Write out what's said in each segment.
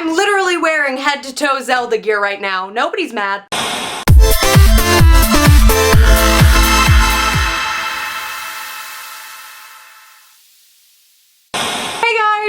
I'm literally wearing head-to-toe Zelda gear right now. Nobody's mad.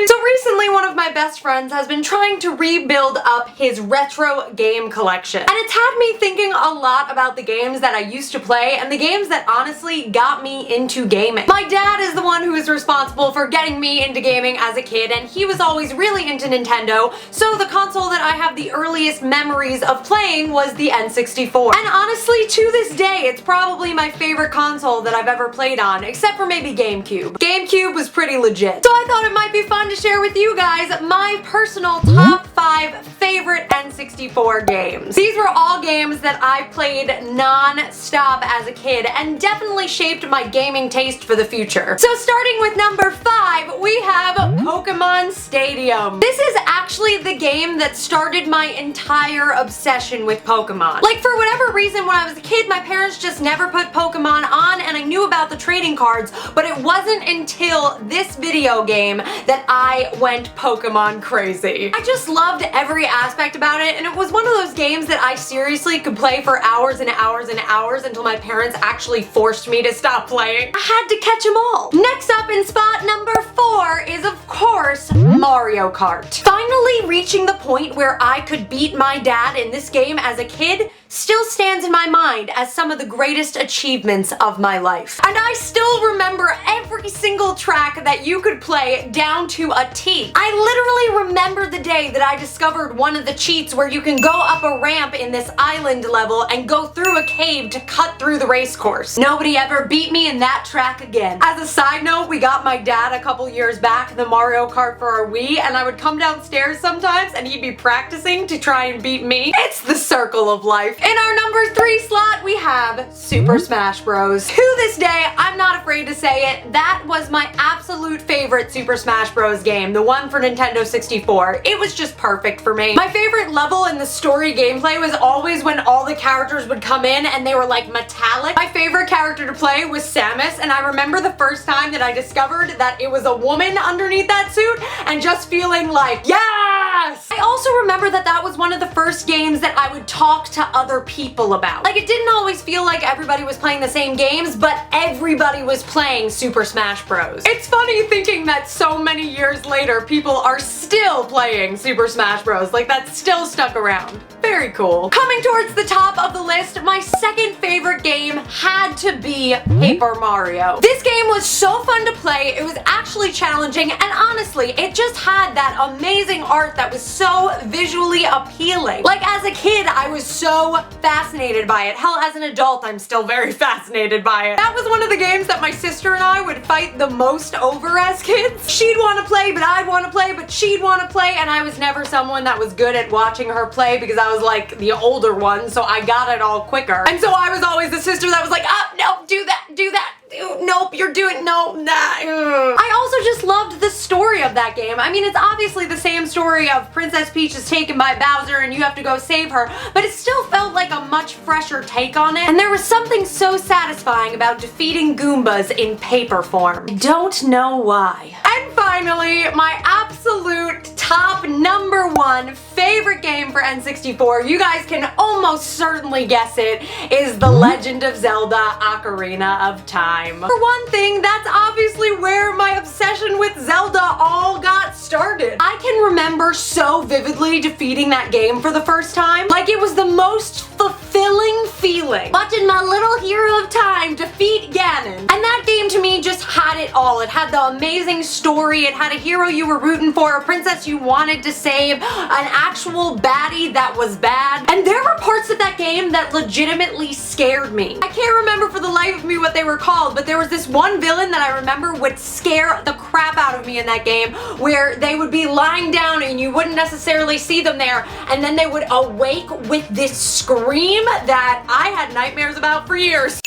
So recently one of my best friends has been trying to rebuild up his retro game collection. And it's had me thinking a lot about the games that I used to play and the games that honestly got me into gaming. My dad is the one who is responsible for getting me into gaming as a kid, and he was always really into Nintendo, so the console that I have the earliest memories of playing was the N64. And honestly, to this day, it's probably my favorite console that I've ever played on, except for maybe GameCube. GameCube was pretty legit. So I thought it might be fun to share with you guys my personal top 5 favorite N64 games. These were all games that I played non-stop as a kid and definitely shaped my gaming taste for the future. So starting with number 5, we have Pokemon Stadium. This is actually the game that started my entire obsession with Pokemon. Like, for whatever reason, when I was a kid, my parents just never put Pokemon on, and I knew about the trading cards, but it wasn't until this video game that I went Pokemon crazy. I just loved every aspect about it, and it was one of those games that I seriously could play for hours and hours and hours until my parents actually forced me to stop playing. I had to catch them all. Next up in spot number 4 is, of course, Mario Kart. Finally reaching the point where I could beat my dad in this game as a kid still stands in my mind as some of the greatest achievements of my life. And I still remember every single track that you could play down to a T. I literally remember the day that I discovered one of the cheats where you can go up a ramp in this island level and go through a cave to cut through the race course. Nobody ever beat me in that track again. As a side note, we got my dad a couple years back the Mario Kart for our Wii, and I would come downstairs sometimes and he'd be practicing to try and beat me. It's the circle of life. In our number 3 slot, we have Super Smash Bros. To this day, I'm not afraid to say it, that was my absolute favorite Super Smash Bros. Game, the one for Nintendo 64. It was just perfect for me. My favorite level in the story gameplay was always when all the characters would come in and they were like metallic. My favorite character to play was Samus, and I remember the first time that I discovered that it was a woman underneath that suit and just feeling like, yes! I also remember that that was one of the first games that I would talk to other people about. Like, it didn't always feel like everybody was playing the same games, but everybody was playing Super Smash Bros. It's funny thinking that so many years later, people are still playing Super Smash Bros. Like, that's still stuck around. Very cool. Coming towards the top of the list, my second favorite game had to be Paper Mario. This game was so fun to play, it was actually challenging, and honestly, it just had that amazing art that was so visually appealing. Like, as a kid, I was so fascinated by it. Hell, as an adult, I'm still very fascinated by it. That was one of the games that my sister and I would fight the most over as kids. She'd want to play, but I'd want to play, but she'd want to play, and I was never someone that was good at watching her play because I was like the older one, so I got it all quicker. And so I was always the sister that was like, oh, no, do that, nope, you're doing, no, nah. I also just loved the story of that game. I mean, it's obviously the same story of Princess Peach is taken by Bowser and you have to go save her, but it still felt like a much fresher take on it, and there was something so satisfying about defeating Goombas in paper form. Don't know why. And finally, my absolute top number 1 favorite game for N64, you guys can almost certainly guess it, is The Legend of Zelda Ocarina of Time. For one thing, that's obviously where my obsession with Zelda all got started. I can remember so vividly defeating that game for the first time. Like, it was the most fulfilling feeling. Watching my little hero of time defeat Ganon. And that game to me just had it all. It had the amazing story, it had a hero you were rooting for, a princess you wanted to save, an actual baddie that was bad. And there were parts of that game that legitimately scared me. I can't remember for the life of me what they were called, but there was this one villain that I remember would scare the crap out of me in that game, where they would be lying down and you wouldn't necessarily see them there, and then they would awake with this scream that I had nightmares about for years.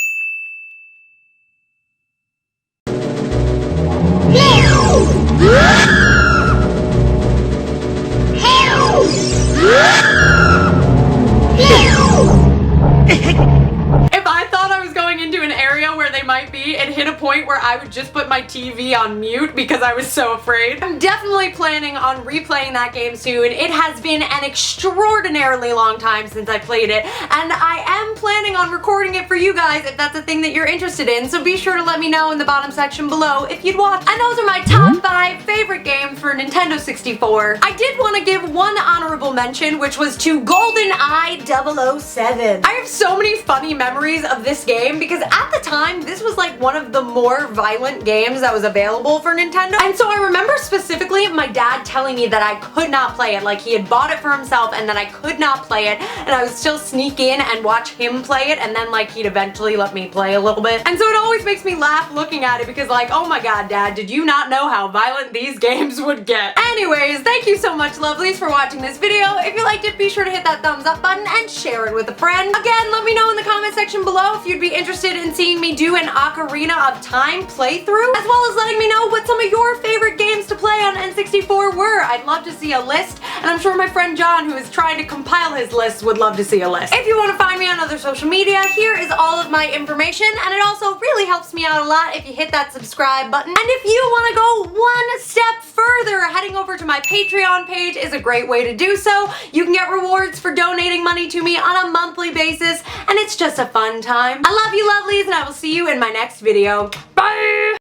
If I thought I was going into an area where they might be, honestly, it hit a point where I would just put my TV on mute because I was so afraid. I'm definitely planning on replaying that game soon. It has been an extraordinarily long time since I played it, and I am planning on recording it for you guys if that's a thing that you're interested in, so be sure to let me know in the bottom section below if you'd watch. And those are my top 5 favorite games for Nintendo 64. I did want to give one honorable mention, which was to GoldenEye 007. I have so many funny memories of this game because at the time, this was like one of the more violent games that was available for Nintendo. And so I remember specifically my dad telling me that I could not play it. Like, he had bought it for himself and then I could not play it, and I would still sneak in and watch him play it, and then like he'd eventually let me play a little bit. And so it always makes me laugh looking at it because like, oh my god, Dad, did you not know how violent these games would get? Anyways, thank you so much, lovelies, for watching this video. If you liked it, be sure to hit that thumbs up button and share it with a friend. Again, let me know in the comment section below if you'd be interested in seeing me do an Ocarina of Time playthrough, as well as letting me know what some of your favorite games to play on N64 were. I'd love to see a list, and I'm sure my friend John, who is trying to compile his list, would love to see a list. If you want to find me on other social media, here is all of my information, and it also really helps me out a lot if you hit that subscribe button. And if you want to go one step further, heading over to my Patreon page is a great way to do so. You can get rewards for donating money to me on a monthly basis, and it's just a fun time. I love you, lovelies, and I will see you in my next video. Bye!